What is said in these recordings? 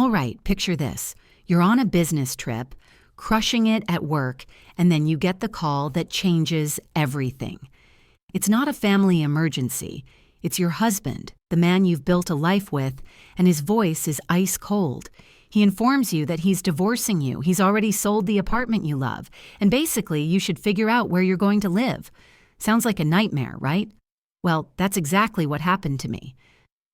All right, picture this. You're on a business trip, crushing it at work, and then you get the call that changes everything. It's not a family emergency. It's your husband, the man you've built a life with, and his voice is ice cold. He informs you that he's divorcing you, he's already sold the apartment you love, and basically you should figure out where you're going to live. Sounds like a nightmare, right? Well, that's exactly what happened to me.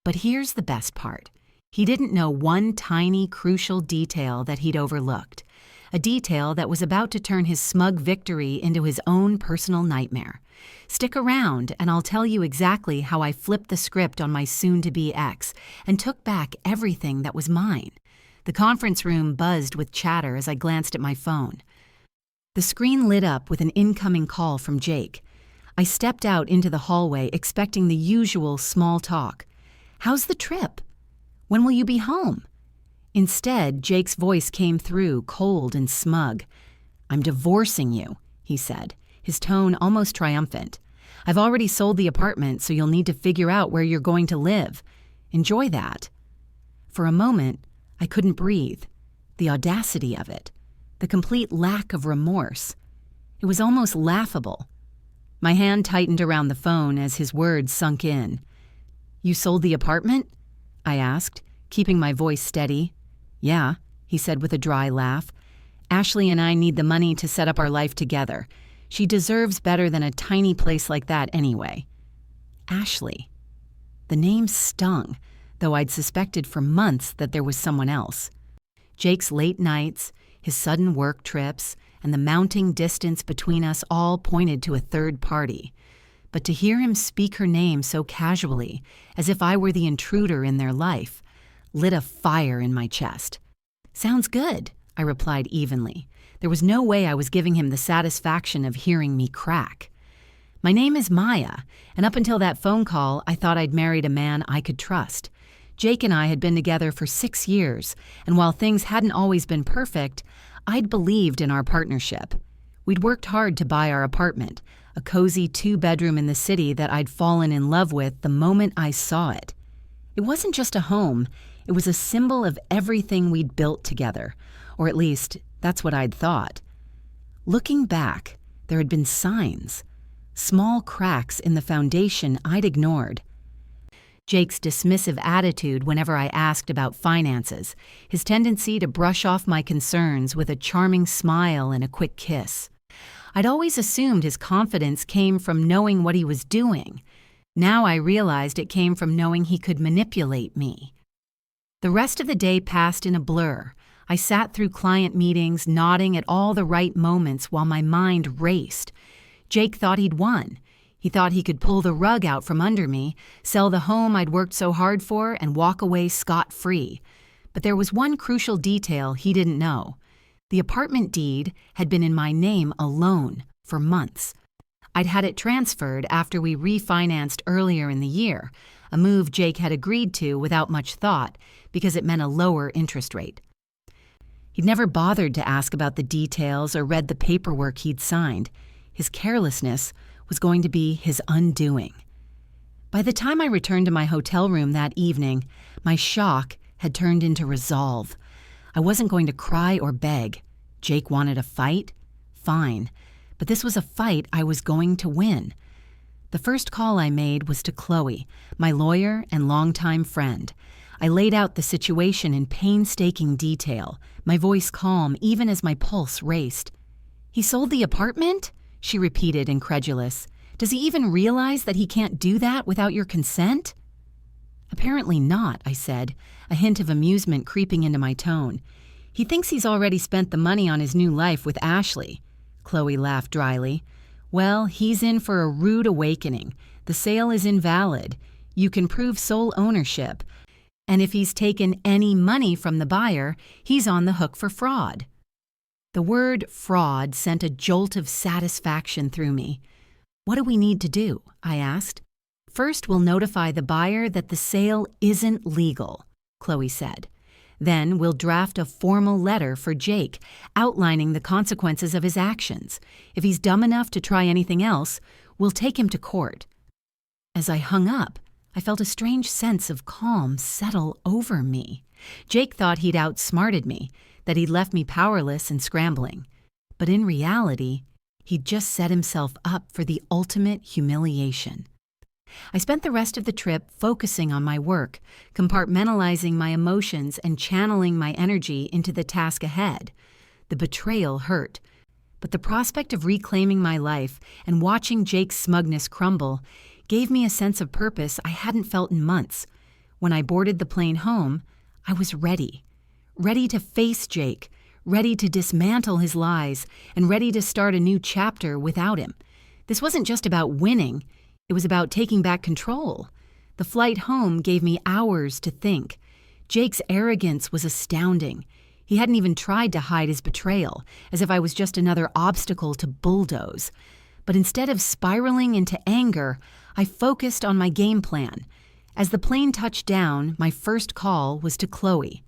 But here's the best part. He didn't know one tiny, crucial detail that he'd overlooked. A detail that was about to turn his smug victory into his own personal nightmare. Stick around, and I'll tell you exactly how I flipped the script on my soon-to-be ex and took back everything that was mine. The conference room buzzed with chatter as I glanced at my phone. The screen lit up with an incoming call from Jake. I stepped out into the hallway expecting the usual small talk. "How's the trip? When will you be home?" Instead, Jake's voice came through, cold and smug. "I'm divorcing you," he said, his tone almost triumphant. "I've already sold the apartment, so you'll need to figure out where you're going to live. Enjoy that." For a moment, I couldn't breathe. The audacity of it. The complete lack of remorse. It was almost laughable. My hand tightened around the phone as his words sunk in. "You sold the apartment?" I asked, keeping my voice steady. "Yeah," he said with a dry laugh. "Ashley and I need the money to set up our life together. She deserves better than a tiny place like that anyway." Ashley. The name stung, though I'd suspected for months that there was someone else. Jake's late nights, his sudden work trips, and the mounting distance between us all pointed to a third party. But to hear him speak her name so casually, as if I were the intruder in their life, lit a fire in my chest. "Sounds good," I replied evenly. There was no way I was giving him the satisfaction of hearing me crack. "My name is Maya, and up until that phone call, I thought I'd married a man I could trust. Jake and I had been together for 6 years, and while things hadn't always been perfect, I'd believed in our partnership. We'd worked hard to buy our apartment, a cozy 2-bedroom in the city that I'd fallen in love with the moment I saw it. It wasn't just a home, it was a symbol of everything we'd built together, or at least, that's what I'd thought. Looking back, there had been signs, small cracks in the foundation I'd ignored. Jake's dismissive attitude whenever I asked about finances, his tendency to brush off my concerns with a charming smile and a quick kiss. I'd always assumed his confidence came from knowing what he was doing. Now I realized it came from knowing he could manipulate me. The rest of the day passed in a blur. I sat through client meetings, nodding at all the right moments while my mind raced. Jake thought he'd won. He thought he could pull the rug out from under me, sell the home I'd worked so hard for, and walk away scot-free. But there was one crucial detail he didn't know. The apartment deed had been in my name alone for months. I'd had it transferred after we refinanced earlier in the year, a move Jake had agreed to without much thought because it meant a lower interest rate. He'd never bothered to ask about the details or read the paperwork he'd signed. His carelessness was going to be his undoing. By the time I returned to my hotel room that evening, my shock had turned into resolve. I wasn't going to cry or beg. Jake wanted a fight? Fine. But this was a fight I was going to win. The first call I made was to Chloe, my lawyer and longtime friend. I laid out the situation in painstaking detail, my voice calm even as my pulse raced. "He sold the apartment?" she repeated, incredulous. "Does he even realize that he can't do that without your consent?" "Apparently not," I said, a hint of amusement creeping into my tone. "He thinks he's already spent the money on his new life with Ashley." Chloe laughed dryly. "Well, he's in for a rude awakening. The sale is invalid. You can prove sole ownership. And if he's taken any money from the buyer, he's on the hook for fraud." The word fraud sent a jolt of satisfaction through me. "What do we need to do?" I asked. "First, we'll notify the buyer that the sale isn't legal," Chloe said. "Then we'll draft a formal letter for Jake, outlining the consequences of his actions. If he's dumb enough to try anything else, we'll take him to court." As I hung up, I felt a strange sense of calm settle over me. Jake thought he'd outsmarted me, that he'd left me powerless and scrambling. But in reality, he'd just set himself up for the ultimate humiliation. I spent the rest of the trip focusing on my work, compartmentalizing my emotions and channeling my energy into the task ahead. The betrayal hurt, but the prospect of reclaiming my life and watching Jake's smugness crumble gave me a sense of purpose I hadn't felt in months. When I boarded the plane home, I was ready. Ready to face Jake, ready to dismantle his lies, and ready to start a new chapter without him. This wasn't just about winning, it was about taking back control. The flight home gave me hours to think. Jake's arrogance was astounding. He hadn't even tried to hide his betrayal, as if I was just another obstacle to bulldoze. But instead of spiraling into anger, I focused on my game plan. As the plane touched down, my first call was to Chloe.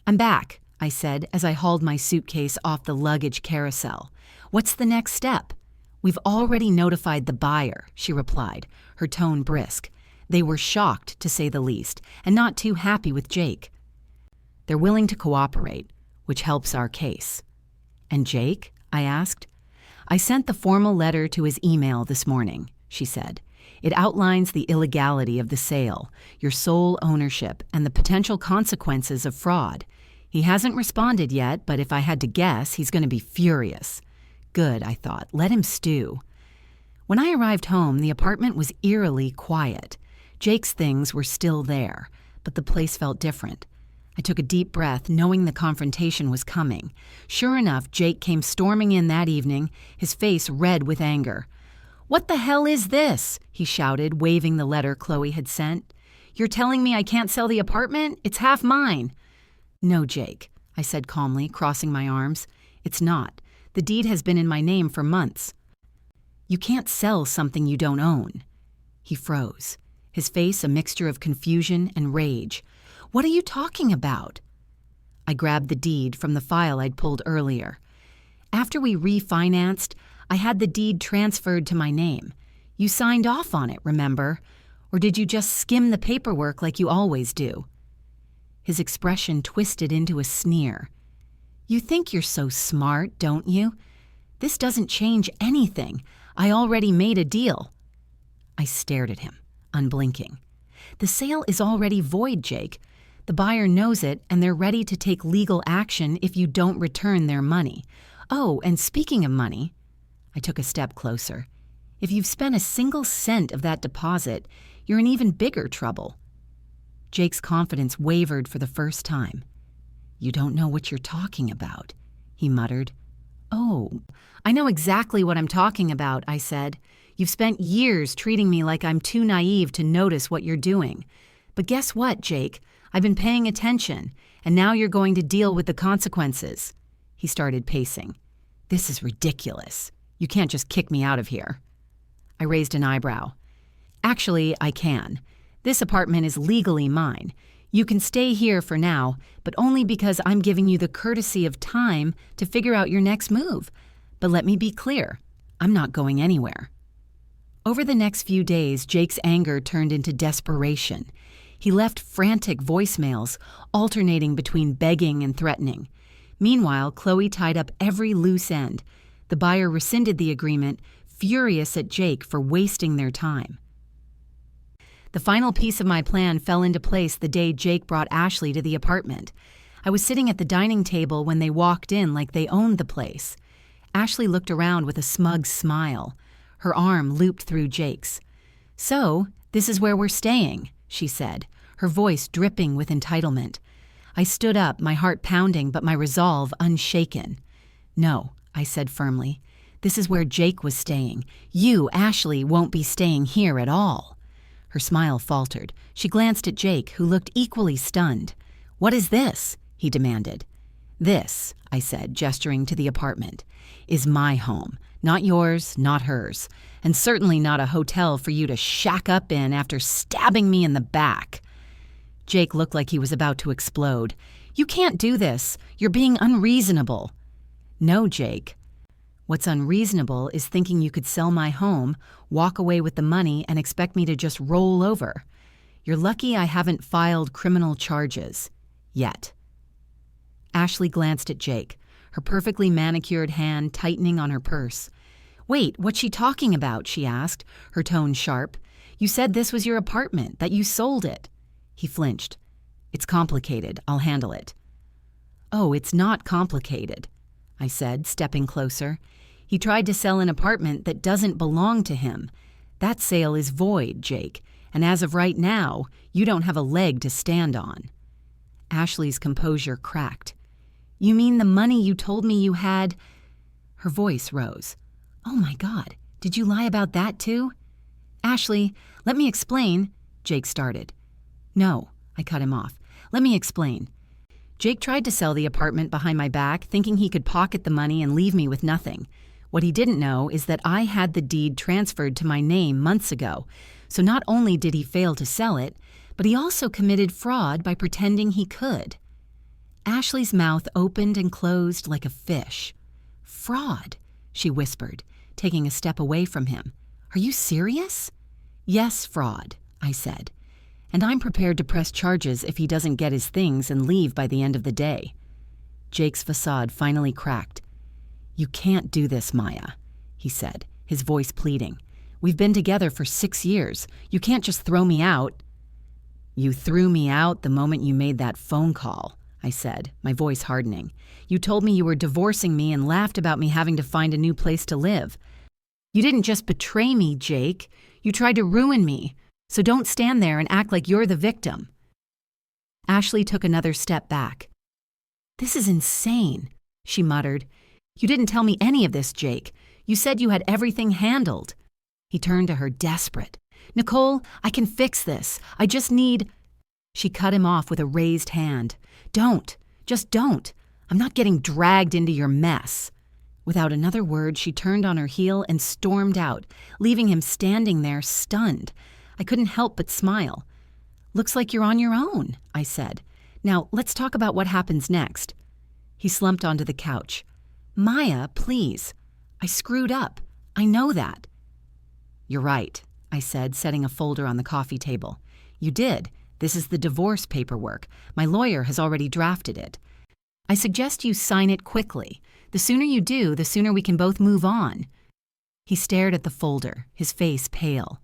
"I'm back," I said as I hauled my suitcase off the luggage carousel. "What's the next step?" "We've already notified the buyer," she replied, her tone brisk. They were shocked, to say the least, and not too happy with Jake. "They're willing to cooperate, which helps our case." "And Jake?" I asked. "I sent the formal letter to his email this morning," she said. "It outlines the illegality of the sale, your sole ownership, and the potential consequences of fraud. He hasn't responded yet, but if I had to guess, he's going to be furious." Good, I thought. Let him stew. When I arrived home, the apartment was eerily quiet. Jake's things were still there, but the place felt different. I took a deep breath, knowing the confrontation was coming. Sure enough, Jake came storming in that evening, his face red with anger. "What the hell is this?" he shouted, waving the letter Chloe had sent. "You're telling me I can't sell the apartment? It's half mine." "No, Jake," I said calmly, crossing my arms. "It's not. The deed has been in my name for months." "You can't sell something you don't own." He froze, his face a mixture of confusion and rage. "What are you talking about?" I grabbed the deed from the file I'd pulled earlier. "After we refinanced, I had the deed transferred to my name. You signed off on it, remember? Or did you just skim the paperwork like you always do?" His expression twisted into a sneer. "You think you're so smart, don't you? This doesn't change anything. I already made a deal." I stared at him, unblinking. "The sale is already void, Jake. The buyer knows it, and they're ready to take legal action if you don't return their money. Oh, and speaking of money," I took a step closer, "if you've spent a single cent of that deposit, you're in even bigger trouble." Jake's confidence wavered for the first time. "You don't know what you're talking about," he muttered. "Oh, I know exactly what I'm talking about," I said. "You've spent years treating me like I'm too naive to notice what you're doing. But guess what, Jake? I've been paying attention, and now you're going to deal with the consequences." He started pacing. "This is ridiculous. You can't just kick me out of here." I raised an eyebrow. "Actually, I can. This apartment is legally mine. You can stay here for now, but only because I'm giving you the courtesy of time to figure out your next move. But let me be clear, I'm not going anywhere." Over the next few days, Jake's anger turned into desperation. He left frantic voicemails, alternating between begging and threatening. Meanwhile, Chloe tied up every loose end. The buyer rescinded the agreement, furious at Jake for wasting their time. The final piece of my plan fell into place the day Jake brought Ashley to the apartment. I was sitting at the dining table when they walked in like they owned the place. Ashley looked around with a smug smile. Her arm looped through Jake's. "So, this is where we're staying," she said, her voice dripping with entitlement. I stood up, my heart pounding but my resolve unshaken. "No," I said firmly. "This is where Jake was staying. You, Ashley, won't be staying here at all." Her smile faltered. She glanced at Jake, who looked equally stunned. "What is this?" he demanded. "This," I said, gesturing to the apartment, "is my home. Not yours, not hers. And certainly not a hotel for you to shack up in after stabbing me in the back." Jake looked like he was about to explode. "You can't do this. You're being unreasonable." "No, Jake. What's unreasonable is thinking you could sell my home, walk away with the money, and expect me to just roll over. You're lucky I haven't filed criminal charges. Yet. Ashley glanced at Jake, her perfectly manicured hand tightening on her purse. Wait, what's she talking about? She asked, her tone sharp. You said this was your apartment, that you sold it. He flinched. It's complicated. I'll handle it. Oh, it's not complicated, I said, stepping closer. He tried to sell an apartment that doesn't belong to him. That sale is void, Jake, and as of right now, you don't have a leg to stand on. Ashley's composure cracked. You mean the money you told me you had? Her voice rose. Oh my God, did you lie about that too? Ashley, let me explain, Jake started. No, I cut him off. Let me explain. Jake tried to sell the apartment behind my back, thinking he could pocket the money and leave me with nothing. What he didn't know is that I had the deed transferred to my name months ago, so not only did he fail to sell it, but he also committed fraud by pretending he could. Ashley's mouth opened and closed like a fish. Fraud, she whispered, taking a step away from him. Are you serious? Yes, fraud, I said. And I'm prepared to press charges if he doesn't get his things and leave by the end of the day. Jake's facade finally cracked. You can't do this, Maya, he said, his voice pleading. We've been together for 6 years. You can't just throw me out. You threw me out the moment you made that phone call, I said, my voice hardening. You told me you were divorcing me and laughed about me having to find a new place to live. You didn't just betray me, Jake. You tried to ruin me. So don't stand there and act like you're the victim. Ashley took another step back. This is insane, she muttered. You didn't tell me any of this, Jake. You said you had everything handled. He turned to her, desperate. Nicole, I can fix this. I just need... She cut him off with a raised hand. Don't. Just don't. I'm not getting dragged into your mess. Without another word, she turned on her heel and stormed out, leaving him standing there, stunned. I couldn't help but smile. Looks like you're on your own, I said. Now, let's talk about what happens next. He slumped onto the couch. Maya, please. I screwed up. I know that. You're right, I said, setting a folder on the coffee table. You did. This is the divorce paperwork. My lawyer has already drafted it. I suggest you sign it quickly. The sooner you do, the sooner we can both move on. He stared at the folder, his face pale.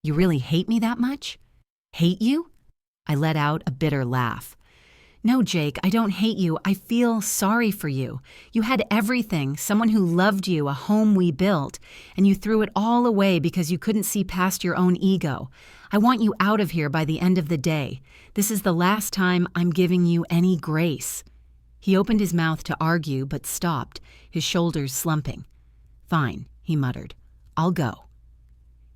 You really hate me that much? Hate you? I let out a bitter laugh. No, Jake, I don't hate you. I feel sorry for you. You had everything, someone who loved you, a home we built, and you threw it all away because you couldn't see past your own ego. I want you out of here by the end of the day. This is the last time I'm giving you any grace. He opened his mouth to argue, but stopped, his shoulders slumping. Fine, he muttered. I'll go.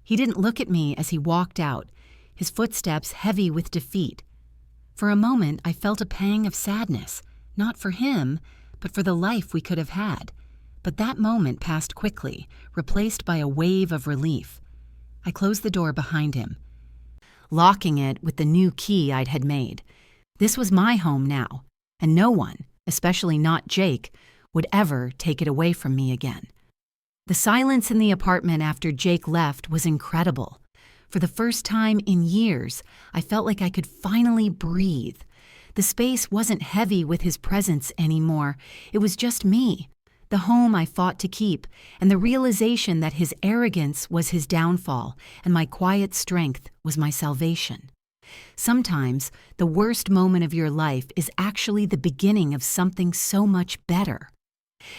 He didn't look at me as he walked out, his footsteps heavy with defeat. For a moment, I felt a pang of sadness, not for him, but for the life we could have had. But that moment passed quickly, replaced by a wave of relief. I closed the door behind him, locking it with the new key I'd had made. This was my home now, and no one, especially not Jake, would ever take it away from me again. The silence in the apartment after Jake left was incredible. For the first time in years, I felt like I could finally breathe. The space wasn't heavy with his presence anymore. It was just me, the home I fought to keep, and the realization that his arrogance was his downfall and my quiet strength was my salvation. Sometimes, the worst moment of your life is actually the beginning of something so much better.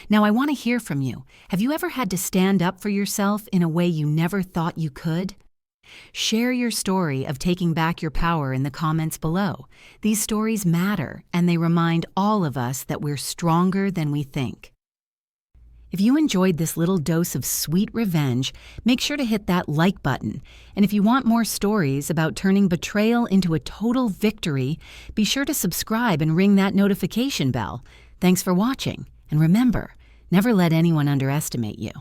Now, I want to hear from you. Have you ever had to stand up for yourself in a way you never thought you could? Share your story of taking back your power in the comments below. These stories matter, and they remind all of us that we're stronger than we think. If you enjoyed this little dose of sweet revenge, make sure to hit that like button. And if you want more stories about turning betrayal into a total victory, be sure to subscribe and ring that notification bell. Thanks for watching. And remember, never let anyone underestimate you.